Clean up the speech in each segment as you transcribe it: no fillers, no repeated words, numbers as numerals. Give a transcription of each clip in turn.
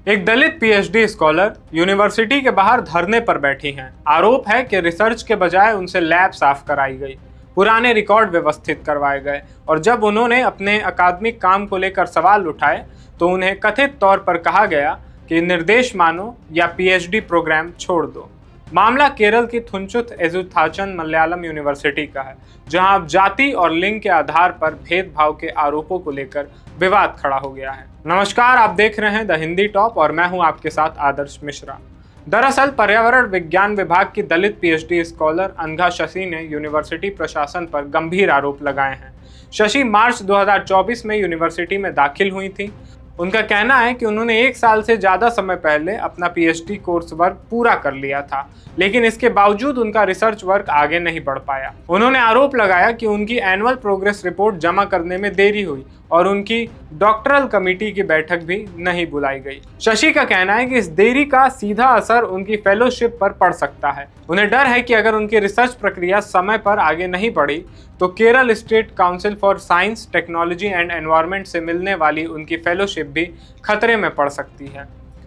एक दलित PhD scholar university के बाहर धरने पर बैठी हैं। आरोप है कि रिसर्च के बजाय उनसे लैब साफ कराई गई, पुराने रिकॉर्ड व्यवस्थित करवाए गए और जब उन्होंने अपने अकादमिक काम को लेकर सवाल उठाए तो उन्हें कथित तौर पर कहा गया कि निर्देश मानो या पीएचडी प्रोग्राम छोड़ दो। मामला केरल की थुंचुथ एजुथाचन मलयालम यूनिवर्सिटी का है, जहां अब जाति और लिंग के आधार पर भेदभाव के आरोपों को लेकर विवाद खड़ा हो गया है। नमस्कार, आप देख रहे हैं द हिंदी टॉप और मैं हूं आपके साथ आदर्श मिश्रा। दरअसल पर्यावरण विज्ञान विभाग की दलित पीएचडी स्कॉलर अनघा शशि ने यूनिवर्सिटी प्रशासन पर गंभीर आरोप लगाए हैं। शशि मार्च 2024 में यूनिवर्सिटी में दाखिल हुई थी। उनका कहना है कि उन्होंने 1 साल से ज़्यादा समय पहले अपना पीएचडी कोर्स वर्क पूरा कर लिया था, लेकिन इसके बावजूद उनका रिसर्च वर्क आगे नहीं बढ़ पाया। उन्होंने आरोप लगाया कि उनकी एनुअल प्रोग्रेस रिपोर्ट जमा करने में देरी हुई और उनकी डॉक्टरल कमेटी की बैठक भी नहीं बुलाई गई। शशि का कहना है कि इस देरी का सीधा असर उनकी फेलोशिप पर पड़ सकता है। उन्हें डर है कि अगर उनकी रिसर्च प्रक्रिया समय पर आगे नहीं बढ़ी तो Kerala state council for science, technology and environment से मिलने वाली उनकी फेलोशिप भी खतरे में पड़ सकती है।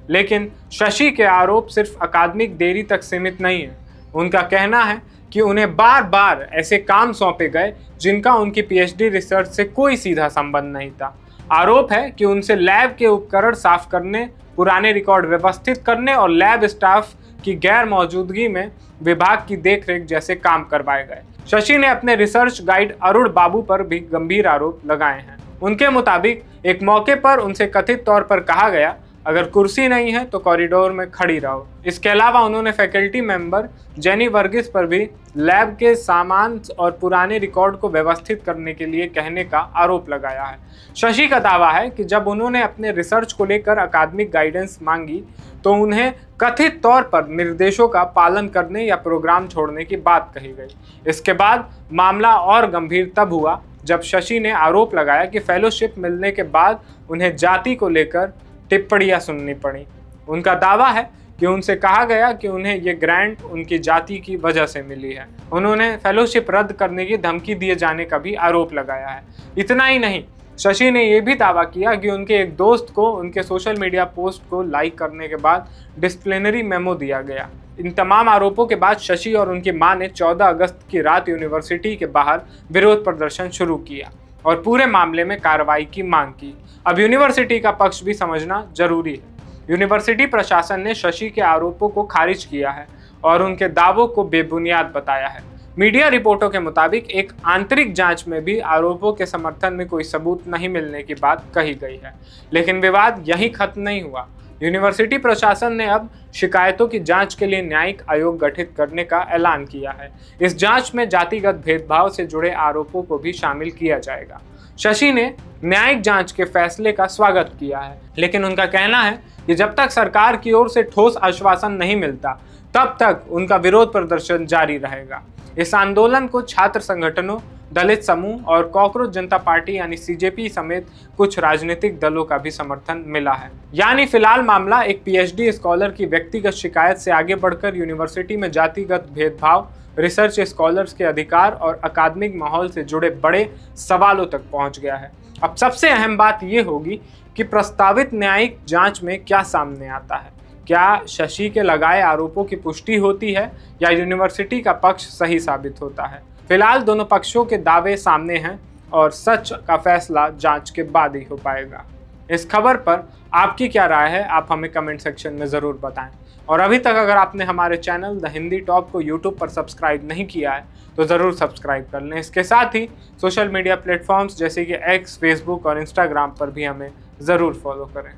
लेकिन शशि के आरोप सिर्फ अकादमिक देरी तक सीमित नहीं है। उनका कहना है कि उन्हें बार बार ऐसे काम सौंपे गए जिनका उनकी पीएचडी रिसर्च से कोई सीधा संबंध नहीं था। आरोप है कि उनसे लैब के उपकरण साफ करने, पुराने रिकॉर्ड व्यवस्थित करने और लैब स्टाफ की गैर मौजूदगी में विभाग की देखरेख जैसे काम करवाए गए। शशि ने अपने रिसर्च गाइड अरुण बाबू पर भी गंभीर आरोप लगाए हैं। उनके मुताबिक एक मौके पर उनसे कथित तौर पर कहा गया, अगर कुर्सी नहीं है तो कॉरिडोर में खड़ी रहो। इसके अलावा उन्होंने फैकल्टी मेंबर जेनी वर्गीस पर भी लैब के सामान और पुराने रिकॉर्ड को व्यवस्थित करने के लिए कहने का आरोप लगाया है। शशि का दावा है कि जब उन्होंने अपने रिसर्च को लेकर अकादमिक गाइडेंस मांगी तो उन्हें कथित तौर पर निर्देशों का पालन करने या प्रोग्राम छोड़ने की बात कही गई। इसके बाद मामला और गंभीर तब हुआ जब शशि ने आरोप लगाया कि फेलोशिप मिलने के बाद उन्हें जाति को लेकर टिप्पणियां सुननी पड़ी। उनका दावा है कि उनसे कहा गया कि उन्हें ये ग्रांट उनकी जाति की वजह से मिली है। उन्होंने फेलोशिप रद्द करने की धमकी दिए जाने का भी आरोप लगाया है। इतना ही नहीं, शशि ने यह भी दावा किया कि उनके एक दोस्त को उनके सोशल मीडिया पोस्ट को लाइक करने के बाद डिसिप्लिनरी मेमो दिया गया। इन तमाम आरोपों के बाद शशि और उनकी मां ने 14 अगस्त की रात यूनिवर्सिटी के बाहर विरोध प्रदर्शन शुरू किया और पूरे मामले में कार्रवाई की मांग की। अब यूनिवर्सिटी का पक्ष भी समझना जरूरी है। यूनिवर्सिटी प्रशासन ने शशि के आरोपों को खारिज किया है और उनके दावों को बेबुनियाद बताया है। मीडिया रिपोर्टों के मुताबिक एक आंतरिक जांच में भी आरोपों के समर्थन में कोई सबूत नहीं मिलने की बात कही गई है। लेकिन विवाद यहीं खत्म नहीं हुआ। यूनिवर्सिटी प्रशासन ने अब शिकायतों की जांच के लिए न्यायिक आयोग गठित करने का ऐलान किया है। इस जांच में जातिगत भेदभाव से जुड़े आरोपों को भी शामिल किया जाएगा। शशि ने न्यायिक जांच के फैसले का स्वागत किया है, लेकिन उनका कहना है कि जब तक सरकार की ओर से ठोस आश्वासन नहीं मिलता तब तक उनका विरोध प्रदर्शन जारी रहेगा। इस आंदोलन को छात्र संगठनों, दलित समूह और कॉकरोच जनता पार्टी यानी सीजेपी समेत कुछ राजनीतिक दलों का भी समर्थन मिला है। यानी फिलहाल मामला एक पीएचडी स्कॉलर की व्यक्तिगत शिकायत से आगे बढ़कर यूनिवर्सिटी में जातिगत भेदभाव, रिसर्च स्कॉलर्स के अधिकार और अकादमिक माहौल से जुड़े बड़े सवालों तक पहुंच गया है। अब सबसे अहम बात यह होगी कि प्रस्तावित न्यायिक जांच में क्या सामने आता है। क्या शशि के लगाए आरोपों की पुष्टि होती है या यूनिवर्सिटी का पक्ष सही साबित होता है। फिलहाल दोनों पक्षों के दावे सामने हैं और सच का फैसला जांच के बाद ही हो पाएगा। इस खबर पर आपकी क्या राय है, आप हमें कमेंट सेक्शन में ज़रूर बताएं। और अभी तक अगर आपने हमारे चैनल द हिंदी टॉप को यूट्यूब पर सब्सक्राइब नहीं किया है तो ज़रूर सब्सक्राइब कर लें। इसके साथ ही सोशल मीडिया प्लेटफॉर्म्स जैसे कि एक्स, फेसबुक और इंस्टाग्राम पर भी हमें ज़रूर फॉलो करें।